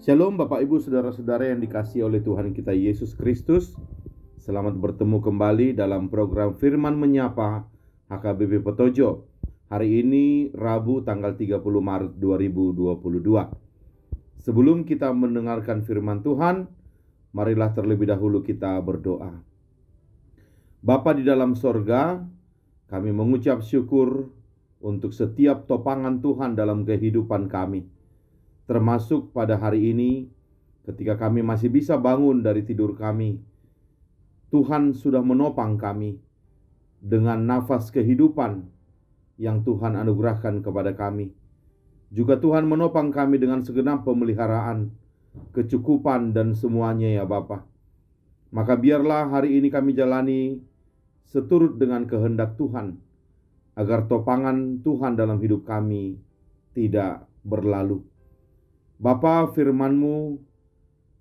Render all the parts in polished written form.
Shalom Bapak Ibu Saudara-saudara yang dikasihi oleh Tuhan kita Yesus Kristus. Selamat bertemu kembali dalam program Firman Menyapa HKBP Petojo. Hari ini Rabu tanggal 30 Maret 2022. Sebelum kita mendengarkan firman Tuhan, marilah terlebih dahulu kita berdoa. Bapa di dalam sorga, kami mengucap syukur untuk setiap topangan Tuhan dalam kehidupan kami. Termasuk pada hari ini, ketika kami masih bisa bangun dari tidur kami, Tuhan sudah menopang kami dengan nafas kehidupan yang Tuhan anugerahkan kepada kami. Juga Tuhan menopang kami dengan segenap pemeliharaan, kecukupan dan semuanya ya Bapa. Maka biarlah hari ini kami jalani seturut dengan kehendak Tuhan, agar topangan Tuhan dalam hidup kami tidak berlalu. Bapa, firman-Mu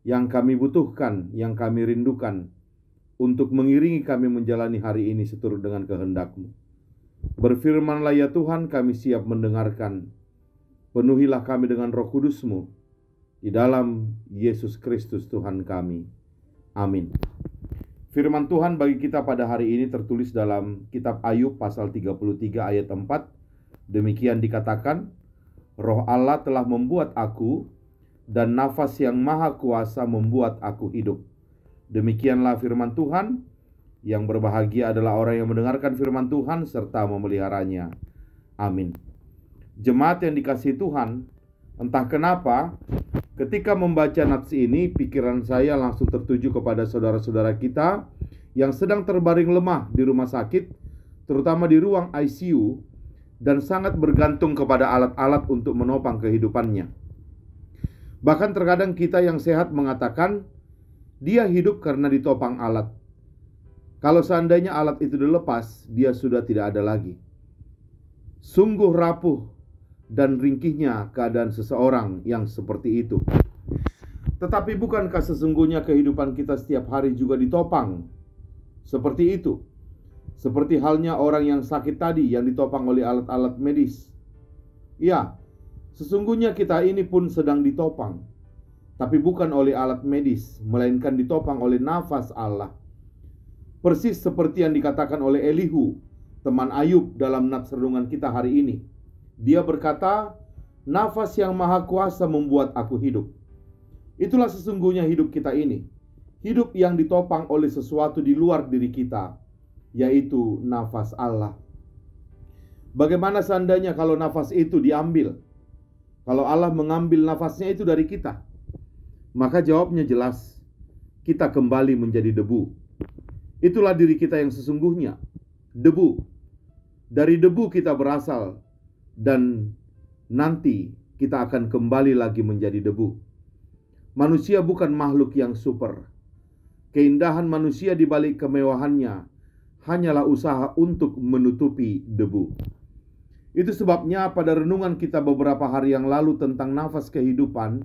yang kami butuhkan, yang kami rindukan, untuk mengiringi kami menjalani hari ini seturut dengan kehendak-Mu. Berfirmanlah ya Tuhan, kami siap mendengarkan. Penuhilah kami dengan Roh Kudus-Mu, di dalam Yesus Kristus Tuhan kami. Amin. Firman Tuhan bagi kita pada hari ini tertulis dalam kitab Ayub pasal 33 ayat 4. Demikian dikatakan, Roh Allah telah membuat aku, dan nafas yang maha kuasa membuat aku hidup. Demikianlah firman Tuhan. Yang berbahagia adalah orang yang mendengarkan firman Tuhan serta memeliharanya. Amin. Jemaat yang dikasihi Tuhan, entah kenapa ketika membaca nats ini, pikiran saya langsung tertuju kepada saudara-saudara kita yang sedang terbaring lemah di rumah sakit, terutama di ruang ICU, dan sangat bergantung kepada alat-alat untuk menopang kehidupannya. Bahkan terkadang kita yang sehat mengatakan, dia hidup karena ditopang alat. Kalau seandainya alat itu dilepas, dia sudah tidak ada lagi. Sungguh rapuh dan ringkihnya keadaan seseorang yang seperti itu. Tetapi bukankah sesungguhnya kehidupan kita setiap hari juga ditopang seperti itu? Seperti halnya orang yang sakit tadi yang ditopang oleh alat-alat medis. Ya, sesungguhnya kita ini pun sedang ditopang, tapi bukan oleh alat medis, melainkan ditopang oleh nafas Allah. Persis seperti yang dikatakan oleh Elihu, teman Ayub dalam nats renungan kita hari ini. Dia berkata, nafas yang maha kuasa membuat aku hidup. Itulah sesungguhnya hidup kita ini. Hidup yang ditopang oleh sesuatu di luar diri kita, yaitu nafas Allah. Bagaimana seandainya kalau nafas itu diambil? Kalau Allah mengambil nafasnya itu dari kita? Maka jawabnya jelas, kita kembali menjadi debu. Itulah diri kita yang sesungguhnya, debu. Dari debu kita berasal, dan nanti kita akan kembali lagi menjadi debu. Manusia bukan makhluk yang super. Keindahan manusia di balik kemewahannya hanyalah usaha untuk menutupi debu. Itu sebabnya pada renungan kita beberapa hari yang lalu tentang nafas kehidupan,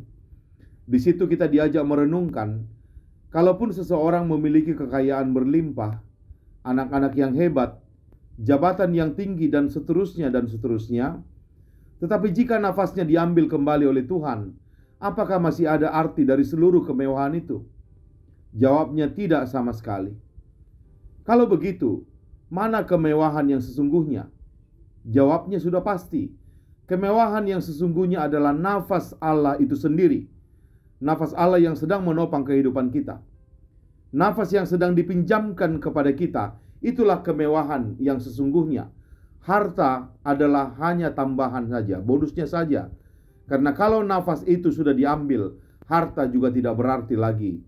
di situ kita diajak merenungkan, kalaupun seseorang memiliki kekayaan berlimpah, anak-anak yang hebat, jabatan yang tinggi dan seterusnya, tetapi jika nafasnya diambil kembali oleh Tuhan, apakah masih ada arti dari seluruh kemewahan itu? Jawabnya tidak sama sekali. Kalau begitu, mana kemewahan yang sesungguhnya? Jawabnya sudah pasti. Kemewahan yang sesungguhnya adalah nafas Allah itu sendiri. Nafas Allah yang sedang menopang kehidupan kita. Nafas yang sedang dipinjamkan kepada kita, itulah kemewahan yang sesungguhnya. Harta adalah hanya tambahan saja, bonusnya saja. Karena kalau nafas itu sudah diambil, harta juga tidak berarti lagi.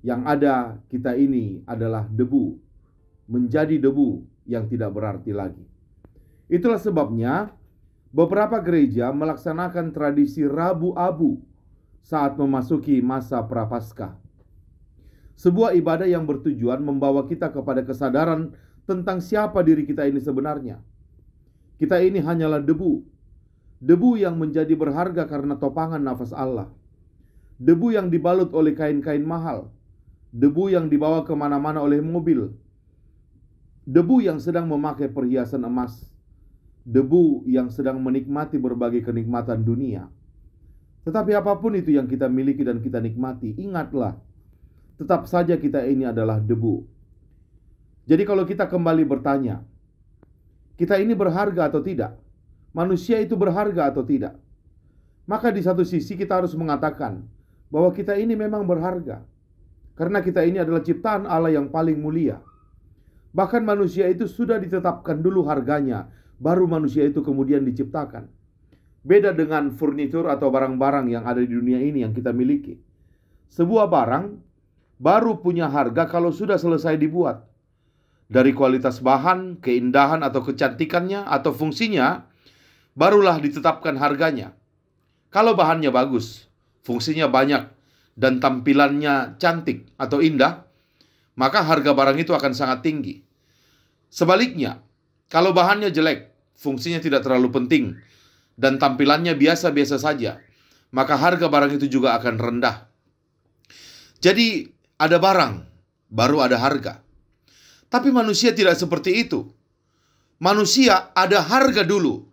Yang ada kita ini adalah debu. Menjadi debu yang tidak berarti lagi. Itulah sebabnya beberapa gereja melaksanakan tradisi Rabu Abu saat memasuki masa Prapaskah. Sebuah ibadah yang bertujuan membawa kita kepada kesadaran tentang siapa diri kita ini sebenarnya. Kita ini hanyalah debu. Debu yang menjadi berharga karena topangan nafas Allah. Debu yang dibalut oleh kain-kain mahal. Debu yang dibawa kemana-mana oleh mobil. Debu yang sedang memakai perhiasan emas. Debu yang sedang menikmati berbagai kenikmatan dunia. Tetapi apapun itu yang kita miliki dan kita nikmati, ingatlah, tetap saja kita ini adalah debu. Jadi kalau kita kembali bertanya, kita ini berharga atau tidak? Manusia itu berharga atau tidak? Maka di satu sisi kita harus mengatakan bahwa kita ini memang berharga, karena kita ini adalah ciptaan Allah yang paling mulia. Bahkan manusia itu sudah ditetapkan dulu harganya, baru manusia itu kemudian diciptakan. Beda dengan furnitur atau barang-barang yang ada di dunia ini yang kita miliki. Sebuah barang baru punya harga kalau sudah selesai dibuat. Dari kualitas bahan, keindahan atau kecantikannya atau fungsinya, barulah ditetapkan harganya. Kalau bahannya bagus, fungsinya banyak, dan tampilannya cantik atau indah, maka harga barang itu akan sangat tinggi. Sebaliknya, kalau bahannya jelek, fungsinya tidak terlalu penting, dan tampilannya biasa-biasa saja, maka harga barang itu juga akan rendah. Jadi, ada barang, baru ada harga. Tapi manusia tidak seperti itu. Manusia ada harga dulu,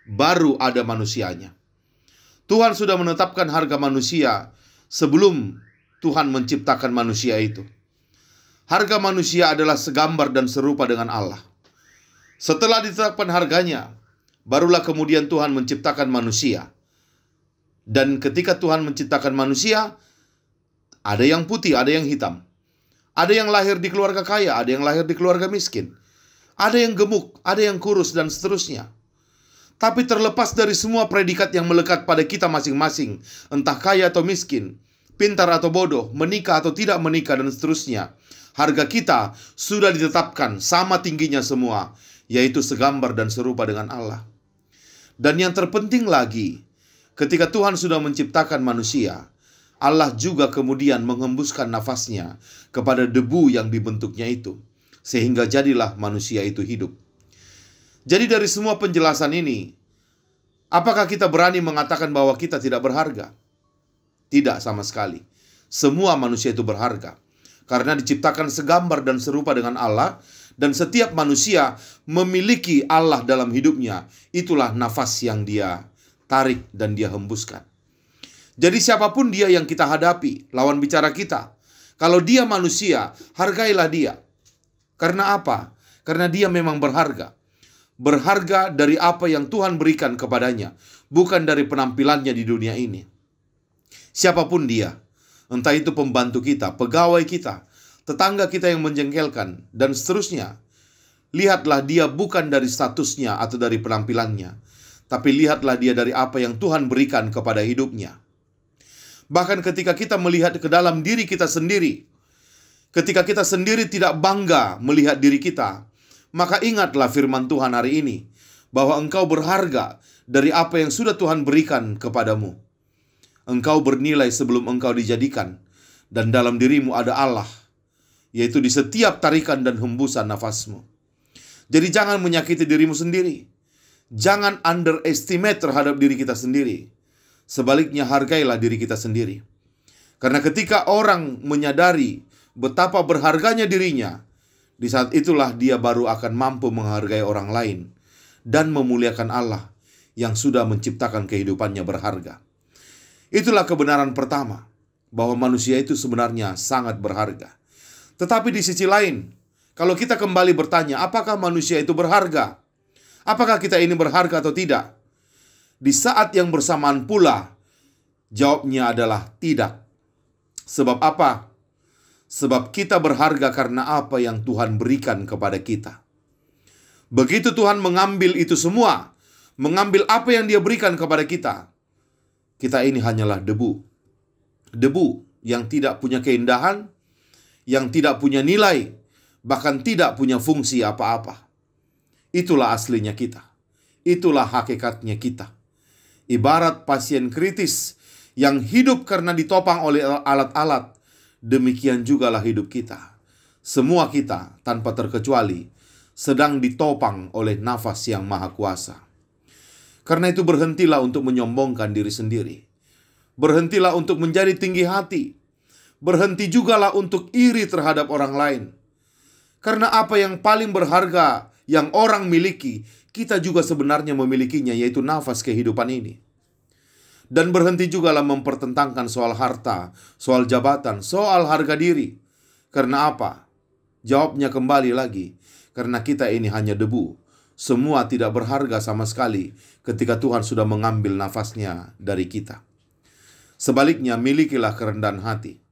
baru ada manusianya. Tuhan sudah menetapkan harga manusia sebelum Tuhan menciptakan manusia itu. Harga manusia adalah segambar dan serupa dengan Allah. Setelah ditetapkan harganya, barulah kemudian Tuhan menciptakan manusia. Dan ketika Tuhan menciptakan manusia, ada yang putih, ada yang hitam. Ada yang lahir di keluarga kaya, ada yang lahir di keluarga miskin. Ada yang gemuk, ada yang kurus, dan seterusnya. Tapi terlepas dari semua predikat yang melekat pada kita masing-masing, entah kaya atau miskin, pintar atau bodoh, menikah atau tidak menikah, dan seterusnya, harga kita sudah ditetapkan sama tingginya semua, yaitu segambar dan serupa dengan Allah. Dan yang terpenting lagi, ketika Tuhan sudah menciptakan manusia, Allah juga kemudian menghembuskan nafasnya kepada debu yang dibentuknya itu, sehingga jadilah manusia itu hidup. Jadi dari semua penjelasan ini, apakah kita berani mengatakan bahwa kita tidak berharga? Tidak sama sekali. Semua manusia itu berharga, karena diciptakan segambar dan serupa dengan Allah, dan setiap manusia memiliki Allah dalam hidupnya. Itulah nafas yang dia tarik dan dia hembuskan. Jadi siapapun dia yang kita hadapi, lawan bicara kita, kalau dia manusia, hargailah dia. Karena apa? Karena dia memang berharga. Berharga dari apa yang Tuhan berikan kepadanya, bukan dari penampilannya di dunia ini. Siapapun dia, entah itu pembantu kita, pegawai kita, tetangga kita yang menjengkelkan, dan seterusnya, lihatlah dia bukan dari statusnya atau dari penampilannya, tapi lihatlah dia dari apa yang Tuhan berikan kepada hidupnya. Bahkan ketika kita melihat ke dalam diri kita sendiri, ketika kita sendiri tidak bangga melihat diri kita, maka ingatlah firman Tuhan hari ini, bahwa engkau berharga dari apa yang sudah Tuhan berikan kepadamu. Engkau bernilai sebelum engkau dijadikan, dan dalam dirimu ada Allah, yaitu di setiap tarikan dan hembusan nafasmu. Jadi jangan menyakiti dirimu sendiri. Jangan underestimate terhadap diri kita sendiri. Sebaliknya hargailah diri kita sendiri. Karena ketika orang menyadari betapa berharganya dirinya, di saat itulah dia baru akan mampu menghargai orang lain dan memuliakan Allah yang sudah menciptakan kehidupannya berharga. Itulah kebenaran pertama, bahwa manusia itu sebenarnya sangat berharga. Tetapi di sisi lain, kalau kita kembali bertanya, apakah manusia itu berharga? Apakah kita ini berharga atau tidak? Di saat yang bersamaan pula, jawabnya adalah tidak. Sebab apa? Sebab kita berharga karena apa yang Tuhan berikan kepada kita. Begitu Tuhan mengambil itu semua, mengambil apa yang Dia berikan kepada kita, kita ini hanyalah debu. Debu yang tidak punya keindahan, yang tidak punya nilai, bahkan tidak punya fungsi apa-apa. Itulah aslinya kita. Itulah hakikatnya kita. Ibarat pasien kritis yang hidup karena ditopang oleh alat-alat, demikian jugalah hidup kita. Semua kita tanpa terkecuali sedang ditopang oleh nafas yang maha kuasa. Karena itu berhentilah untuk menyombongkan diri sendiri. Berhentilah untuk menjadi tinggi hati. Berhenti jugalah untuk iri terhadap orang lain. Karena apa yang paling berharga yang orang miliki, kita juga sebenarnya memilikinya, yaitu nafas kehidupan ini. Dan berhenti jugalah mempertentangkan soal harta, soal jabatan, soal harga diri. Karena apa? Jawabnya kembali lagi, karena kita ini hanya debu. Semua tidak berharga sama sekali ketika Tuhan sudah mengambil nafasnya dari kita. Sebaliknya, milikilah kerendahan hati.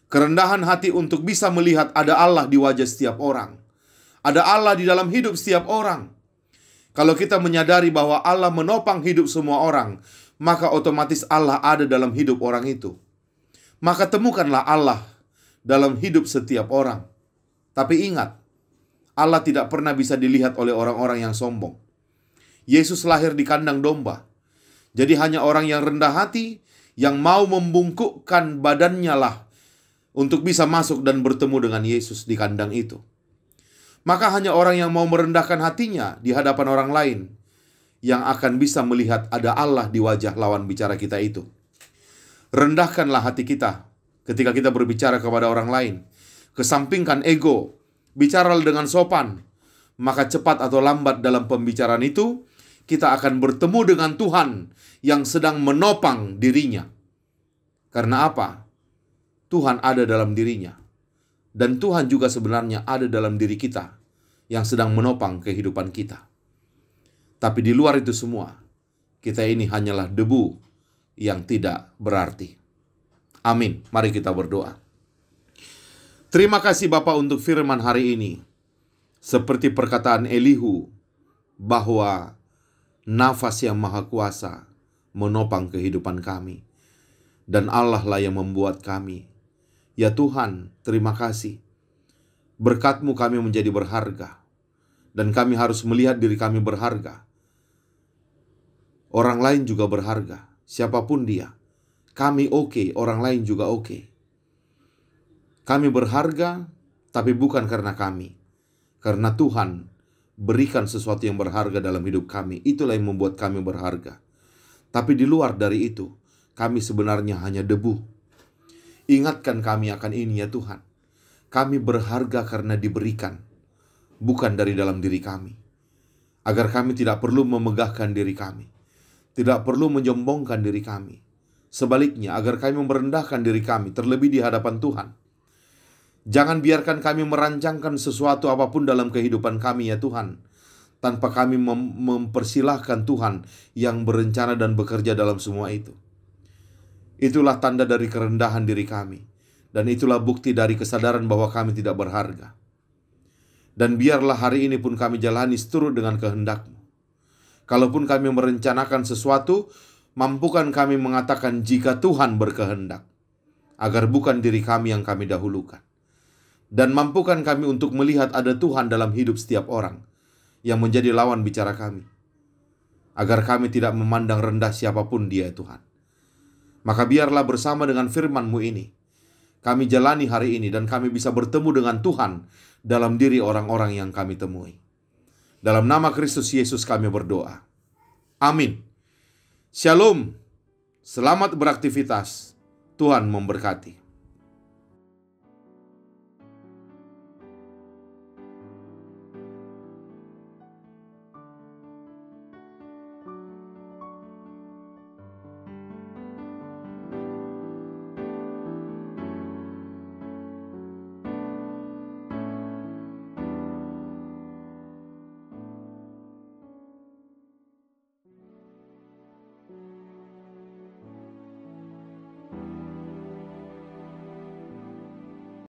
Kerendahan hati untuk bisa melihat ada Allah di wajah setiap orang. Ada Allah di dalam hidup setiap orang. Kalau kita menyadari bahwa Allah menopang hidup semua orang, maka otomatis Allah ada dalam hidup orang itu. Maka temukanlah Allah dalam hidup setiap orang. Tapi ingat, Allah tidak pernah bisa dilihat oleh orang-orang yang sombong. Yesus lahir di kandang domba. Jadi hanya orang yang rendah hati, yang mau membungkukkan badannya lah untuk bisa masuk dan bertemu dengan Yesus di kandang itu. Maka hanya orang yang mau merendahkan hatinya di hadapan orang lain yang akan bisa melihat ada Allah di wajah lawan bicara kita itu. Rendahkanlah hati kita ketika kita berbicara kepada orang lain. Kesampingkan ego, bicaralah dengan sopan. Maka cepat atau lambat dalam pembicaraan itu, kita akan bertemu dengan Tuhan yang sedang menopang dirinya. Karena apa? Tuhan ada dalam dirinya. Dan Tuhan juga sebenarnya ada dalam diri kita yang sedang menopang kehidupan kita. Tapi di luar itu semua, kita ini hanyalah debu yang tidak berarti. Amin. Mari kita berdoa. Terima kasih Bapa untuk firman hari ini. Seperti perkataan Elihu, bahwa nafas yang maha kuasa menopang kehidupan kami. Dan Allah lah yang membuat kami. Ya Tuhan, terima kasih. Berkat-Mu kami menjadi berharga. Dan kami harus melihat diri kami berharga. Orang lain juga berharga. Siapapun dia. Kami oke, orang lain juga oke. Kami berharga, tapi bukan karena kami. Karena Tuhan berikan sesuatu yang berharga dalam hidup kami. Itulah yang membuat kami berharga. Tapi di luar dari itu, kami sebenarnya hanya debu. Ingatkan kami akan ini ya Tuhan. Kami berharga karena diberikan, bukan dari dalam diri kami. Agar kami tidak perlu memegahkan diri kami. Tidak perlu menyombongkan diri kami. Sebaliknya, agar kami merendahkan diri kami, terlebih di hadapan Tuhan. Jangan biarkan kami merancangkan sesuatu apapun dalam kehidupan kami ya Tuhan, tanpa kami mempersilahkan Tuhan yang berencana dan bekerja dalam semua itu. Itulah tanda dari kerendahan diri kami. Dan itulah bukti dari kesadaran bahwa kami tidak berharga. Dan biarlah hari ini pun kami jalani seturut dengan kehendak-Mu. Kalaupun kami merencanakan sesuatu, mampukan kami mengatakan jika Tuhan berkehendak, agar bukan diri kami yang kami dahulukan. Dan mampukan kami untuk melihat ada Tuhan dalam hidup setiap orang yang menjadi lawan bicara kami. Agar kami tidak memandang rendah siapapun dia Tuhan. Maka biarlah bersama dengan firman-Mu ini, kami jalani hari ini dan kami bisa bertemu dengan Tuhan dalam diri orang-orang yang kami temui. Dalam nama Kristus Yesus kami berdoa. Amin. Shalom. Selamat beraktivitas. Tuhan memberkati.